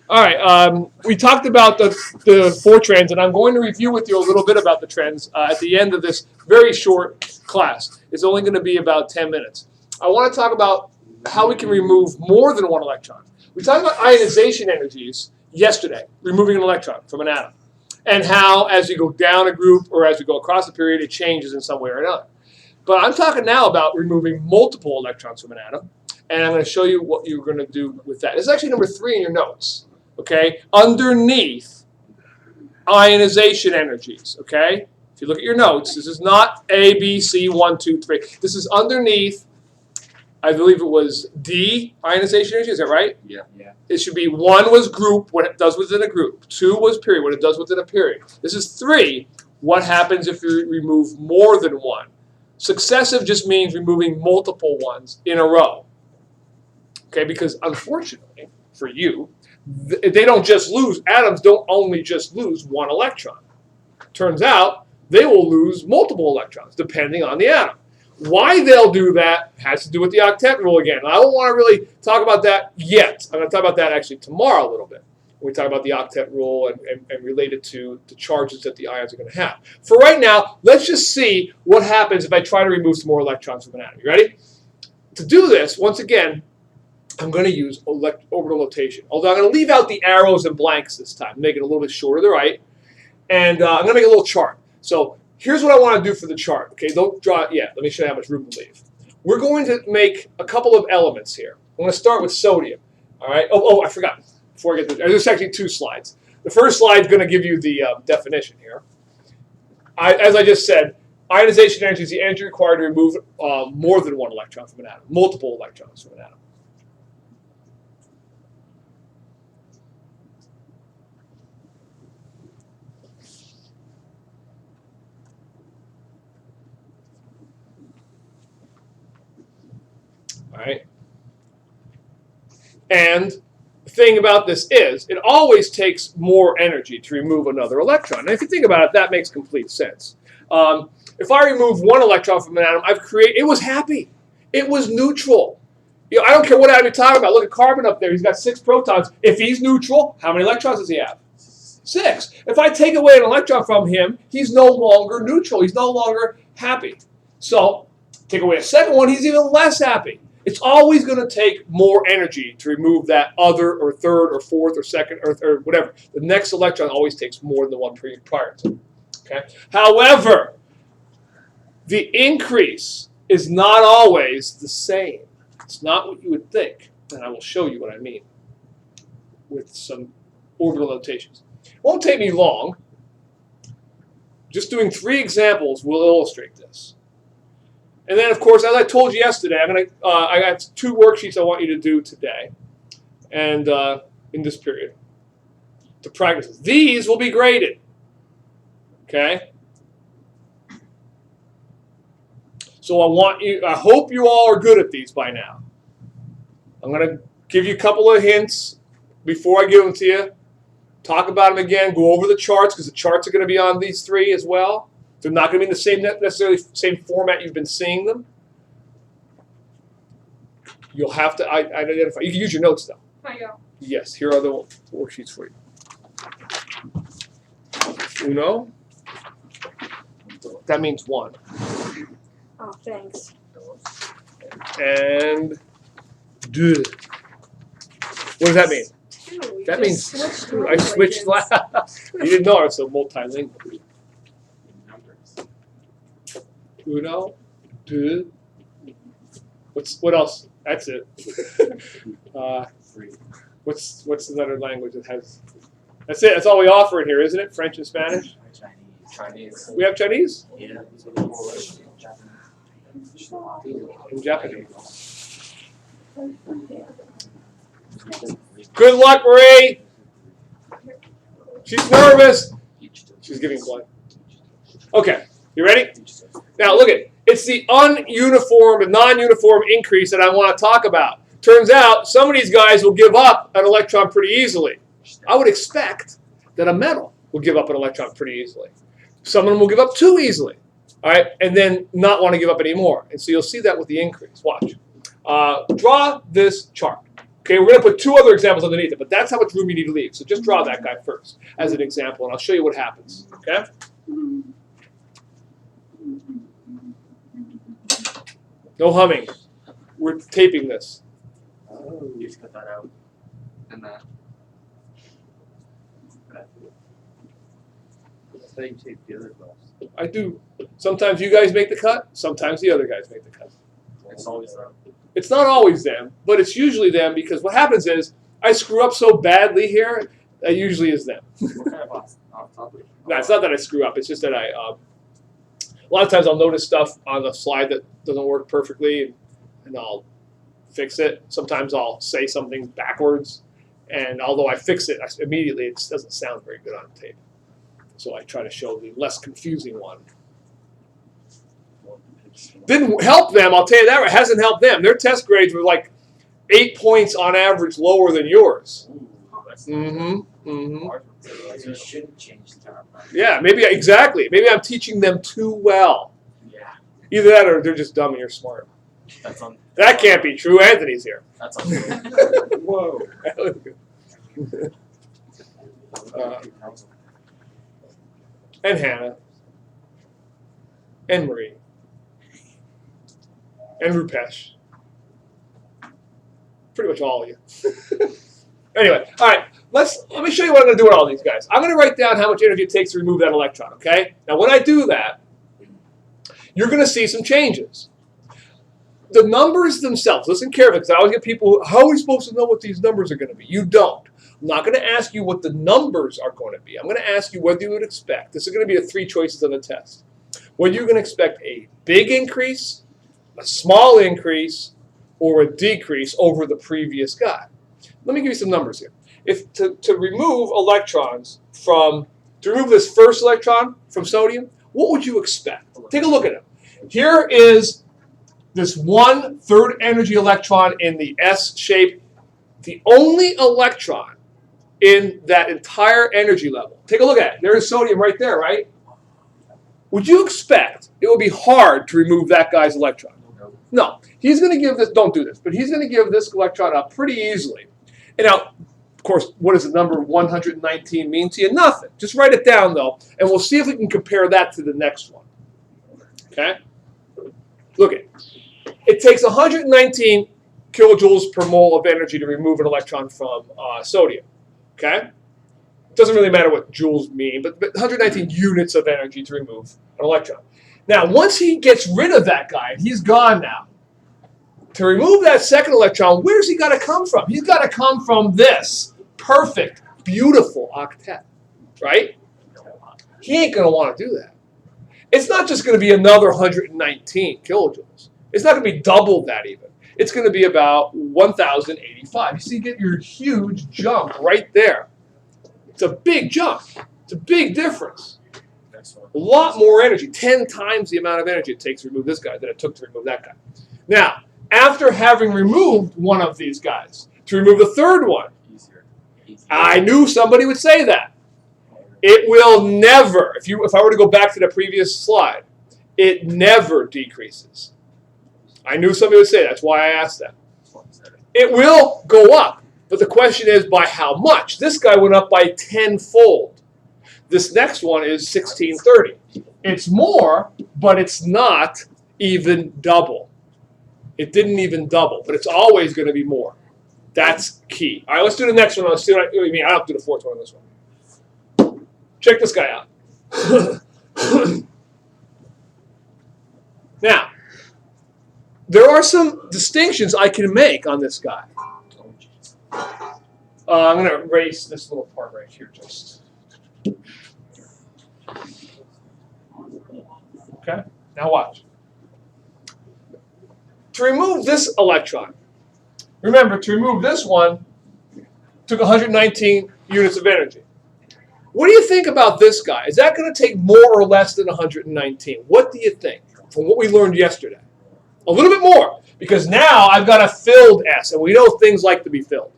All right, we talked about the 4 trends, and I'm going to review with you a little bit about the trends at the end of this very short class. It's only going to be about 10 minutes. I want to talk about how we can remove more than 1 electron. We talked about ionization energies yesterday, removing an electron from an atom, and how as you go down a group or as you go across a period, it changes in some way or another. But I'm talking now about removing multiple electrons from an atom, and I'm going to show you what you're going to do with that. This is actually number 3 in your notes. Okay, underneath ionization energies. Okay, if you look at your notes, this is not A, B, C, 1, 2, 3. This is underneath. I believe it was D, ionization energy. Is that right? Yeah. It should be 1 was group, what it does within a group. 2 was period, what it does within a period. This is 3. What happens if you remove more than 1? Successive just means removing multiple ones in a row. Okay, because unfortunately for you, they don't just lose, atoms don't only just lose 1 electron. Turns out they will lose multiple electrons depending on the atom. Why they'll do that has to do with the octet rule again. I don't want to really talk about that yet. I'm going to talk about that actually tomorrow a little bit. When we talk about the octet rule and relate it to the charges that the ions are going to have. For right now, let's just see what happens if I try to remove some more electrons from an atom. You ready? To do this, once again, I'm going to use orbital notation. Although I'm going to leave out the arrows and blanks this time, make it a little bit shorter to the right. And I'm going to make a little chart. So here's what I want to do for the chart. Okay, don't draw it yet. Let me show you how much room to leave. We're going to make a couple of elements here. I'm going to start with sodium. All right. Oh, I forgot. Before I get to there's actually 2 slides. The first slide is going to give you the definition here. As I just said, ionization energy is the energy required to remove more than 1 electron from an atom, multiple electrons from an atom. All right. And the thing about this is, it always takes more energy to remove another electron. And if you think about it, that makes complete sense. If I remove 1 electron from an atom, it was happy. It was neutral. You know, I don't care what atom you're talking about. Look at carbon up there. He's got 6 protons. If he's neutral, how many electrons does he have? 6. If I take away an electron from him, he's no longer neutral. He's no longer happy. So take away a second one, he's even less happy. It's always going to take more energy to remove that other or third or fourth or second or third, whatever. The next electron always takes more than the one prior to. Okay? However, the increase is not always the same. It's not what you would think. And I will show you what I mean with some orbital notations. It won't take me long. Just doing 3 examples will illustrate this. And then, of course, as I told you yesterday, I got 2 worksheets I want you to do today and in this period to practice. These will be graded. Okay? So I hope you all are good at these by now. I'm going to give you a couple of hints before I give them to you. Talk about them again. Go over the charts because the charts are going to be on these 3 as well. They're not going to be in the necessarily same format you've been seeing them. You'll have to identify. You can use your notes though. Yes, here are the worksheets for you. Uno. That means 1. Oh, thanks. And deux. What does that mean? 2. That means switched I switched. You didn't know I was so multilingual. Uno, deux. What else? That's it. What's another language that has? That's it. That's all we offer in here, isn't it? French and Spanish. Chinese. We have Chinese. Yeah. And Japanese. Good luck, Marie. She's nervous. She's giving blood. Okay, you ready? Now look at it. It's the ununiform and non-uniform increase that I want to talk about. Turns out some of these guys will give up an electron pretty easily. I would expect that a metal will give up an electron pretty easily. Some of them will give up too easily. All right, and then not want to give up any more. And so you'll see that with the increase. Watch. Draw this chart. Okay, we're going to put two other examples underneath it, but that's how much room you need to leave. So just draw that guy first as an example, and I'll show you what happens. Okay? No humming. We're taping this. Oh, you just cut that out. And that. That's how you tape the other glass. I do. Sometimes you guys make the cut. Sometimes the other guys make the cut. It's always them. It's not always them, but it's usually them because what happens is I screw up so badly here, that usually is them. What kind of off topic? No, it's not that I screw up. It's just that a lot of times I'll notice stuff on the slide that doesn't work perfectly, and I'll fix it. Sometimes I'll say something backwards, and although I fix it immediately, it doesn't sound very good on tape. So I try to show the less confusing one. Didn't help them, I'll tell you that. It hasn't helped them. Their test grades were like 8 points on average lower than yours. You shouldn't change the time. Yeah, maybe exactly. Maybe I'm teaching them too well. Yeah. Either that or they're just dumb and you're smart. That's on. That can't be true. Anthony's here. That's on. Whoa. And Hannah. And Marie. And Rupesh. Pretty much all of you. Anyway, all right. Let me show you what I'm going to do with all these guys. I'm going to write down how much energy it takes to remove that electron, okay? Now, when I do that, you're going to see some changes. The numbers themselves, listen carefully, because I always get people who, how are we supposed to know what these numbers are going to be? You don't. I'm not going to ask you what the numbers are going to be. I'm going to ask you whether you would expect. This is going to be the 3 choices on the test. Whether you're going to expect a big increase, a small increase, or a decrease over the previous guy. Let me give you some numbers here. If to remove electrons to remove this first electron from sodium, what would you expect? Take a look at it. Here is this 1/3 energy electron in the S shape, the only electron in that entire energy level. Take a look at it. There's sodium right there, right? Would you expect it would be hard to remove that guy's electron? No. He's going to give this, don't do this, but he's going to give this electron up pretty easily. And now, of course, what does the number 119 mean to you? Nothing. Just write it down, though, and we'll see if we can compare that to the next one. Okay? Look at it. It takes 119 kilojoules per mole of energy to remove an electron from sodium. Okay? It doesn't really matter what joules mean, but 119 units of energy to remove an electron. Now, once he gets rid of that guy, and he's gone now, to remove that second electron, where's he got to come from? He's got to come from this perfect, beautiful octet, right? He ain't going to want to do that. It's not just going to be another 119 kilojoules. It's not going to be double that even. It's going to be about 1,085. You see, you get your huge jump right there. It's a big jump. It's a big difference. A lot more energy, 10 times the amount of energy it takes to remove this guy than it took to remove that guy. Now, after having removed one of these guys, to remove the third one, I knew somebody would say that. It will never, if I were to go back to the previous slide, it never decreases. I knew somebody would say that. That's why I asked that. It will go up, but the question is by how much? This guy went up by 10-fold. This next one is 1630. It's more, but it's not even double. It didn't even double, but it's always going to be more. That's key. All right, let's do the next one. Let's see what I mean. I don't have to do the fourth one on this one. Check this guy out. Now, there are some distinctions I can make on this guy. I'm going to erase this little part right here just. Okay, now watch. To remove this electron, remember, to remove this one took 119 units of energy. What do you think about this guy? Is that going to take more or less than 119? What do you think from what we learned yesterday? A little bit more, because now I've got a filled S, and we know things like to be filled.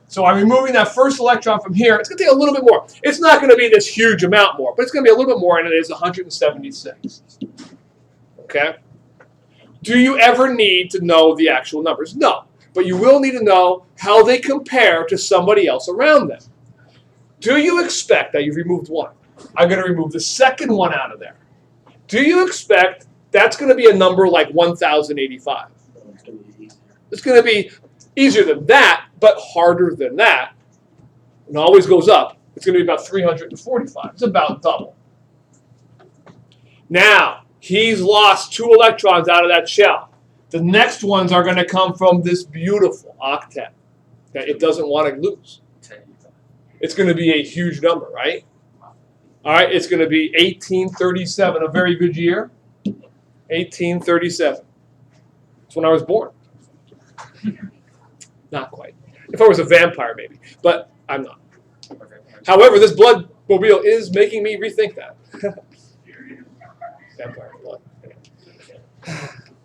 So I'm removing that first electron from here. It's going to take a little bit more. It's not going to be this huge amount more, but it's going to be a little bit more, and it is 176. Okay? Do you ever need to know the actual numbers? No. but you will need to know how they compare to somebody else around them. Do you expect that you've removed one? I'm going to remove the second one out of there. Do you expect that's going to be a number like 1,085? It's going to be easier than that, but harder than that. And it always goes up. It's going to be about 345. It's about double. Now, he's lost 2 electrons out of that shell. The next ones are going to come from this beautiful octet that it doesn't want to lose. It's going to be a huge number, right? All right, it's going to be 1837, a very good year. 1837. That's when I was born. Not quite. If I was a vampire, maybe. But I'm not. However, this blood mobile is making me rethink that. Vampire blood.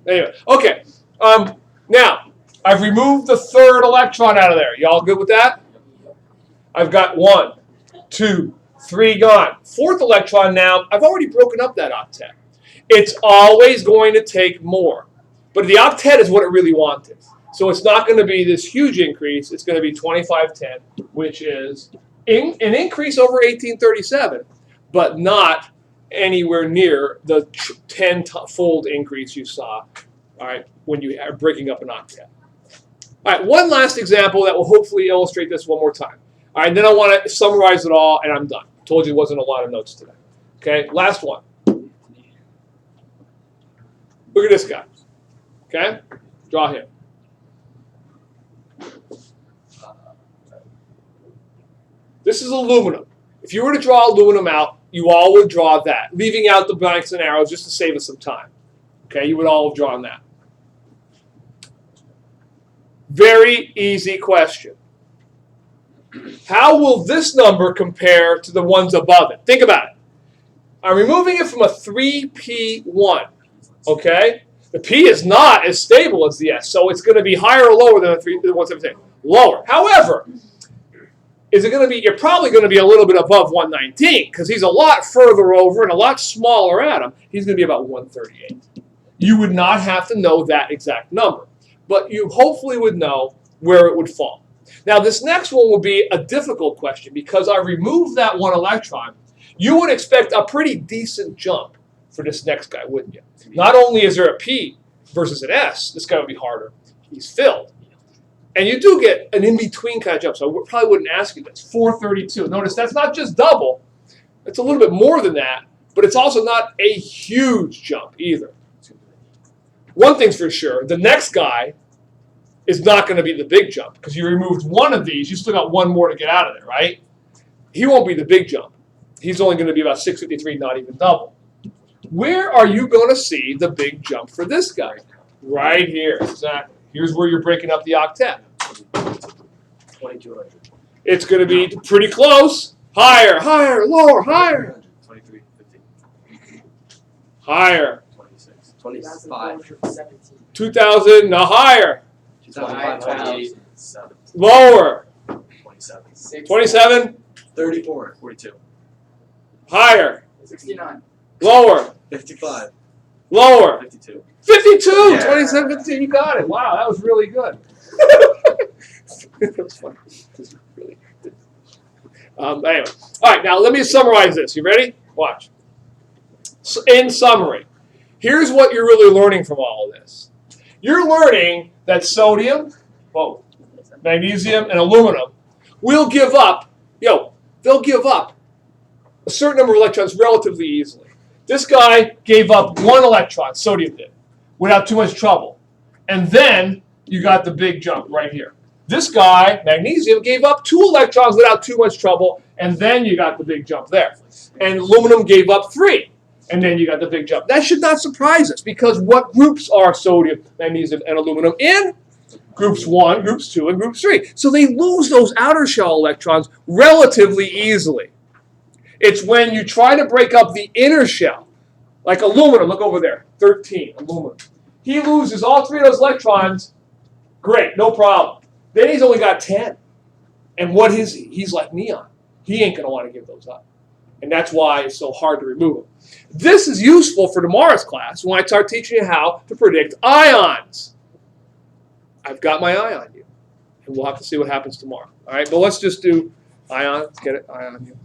Anyway, okay. Now, I've removed the 3rd electron out of there. Y'all good with that? I've got 1, 2, 3 gone. 4th electron now, I've already broken up that octet. It's always going to take more. But the octet is what it really wanted. So it's not going to be this huge increase. It's going to be 2510, which is an increase over 1837, but not anywhere near the 10-fold increase you saw, all right, when you are breaking up an octet. All right, one last example that will hopefully illustrate this one more time. All right, then I want to summarize it all, and I'm done. Told you it wasn't a lot of notes today. Okay, last one. Look at this guy. Okay, draw him. This is aluminum. If you were to draw aluminum out, you all would draw that, leaving out the blanks and arrows just to save us some time. Okay, you would all have drawn that. Very easy question. How will this number compare to the ones above it? Think about it. I'm removing it from a 3p1. Okay? The p is not as stable as the s, so it's going to be higher or lower than the 117. Lower. However, is it going to be? You're probably going to be a little bit above 119 because he's a lot further over and a lot smaller atom. He's going to be about 138. You would not have to know that exact number, but you hopefully would know where it would fall. Now, this next one will be a difficult question because I removed that 1 electron. You would expect a pretty decent jump for this next guy, wouldn't you? Not only is there a P versus an S, this guy would be harder. He's filled. And you do get an in-between kind of jump, so I probably wouldn't ask you this. 432. Notice that's not just double. It's a little bit more than that, but it's also not a huge jump either. One thing's for sure, the next guy is not going to be the big jump because you removed 1 of these. You still got 1 more to get out of there, right? He won't be the big jump. He's only going to be about 653, not even double. Where are you going to see the big jump for this guy? Right here, exactly. Here's where you're breaking up the octet. 2200. It's going to be pretty close. Higher, higher, lower, higher. 2350. Higher. 26. 25. 2000, no, higher. 28. Lower. 27. 27, 34. 42. higher. 69. Lower. 55. Lower. 52. 52, Yeah. 27, 52, you got it. Wow, that was really good. That was fun. That was really good. Anyway, all right, now let me summarize this. You ready? Watch. So in summary, here's what you're really learning from all of this. You're learning that sodium, magnesium, and aluminum will give up, they'll give up a certain number of electrons relatively easily. This guy gave up 1 electron, sodium did, without too much trouble. And then you got the big jump right here. This guy, magnesium, gave up 2 electrons without too much trouble, and then you got the big jump there. And aluminum gave up 3, and then you got the big jump. That should not surprise us, because what groups are sodium, magnesium, and aluminum in? Groups 1, groups 2, and groups 3. So they lose those outer shell electrons relatively easily. It's when you try to break up the inner shell, like aluminum, look over there, 13, aluminum. He loses all 3 of those electrons, great, no problem. Then he's only got 10. And what is he? He's like neon. He ain't going to want to give those up. And that's why it's so hard to remove them. This is useful for tomorrow's class when I start teaching you how to predict ions. I've got my eye on you. And we'll have to see what happens tomorrow. All right, but let's just do ion. Let's get it, eye on you.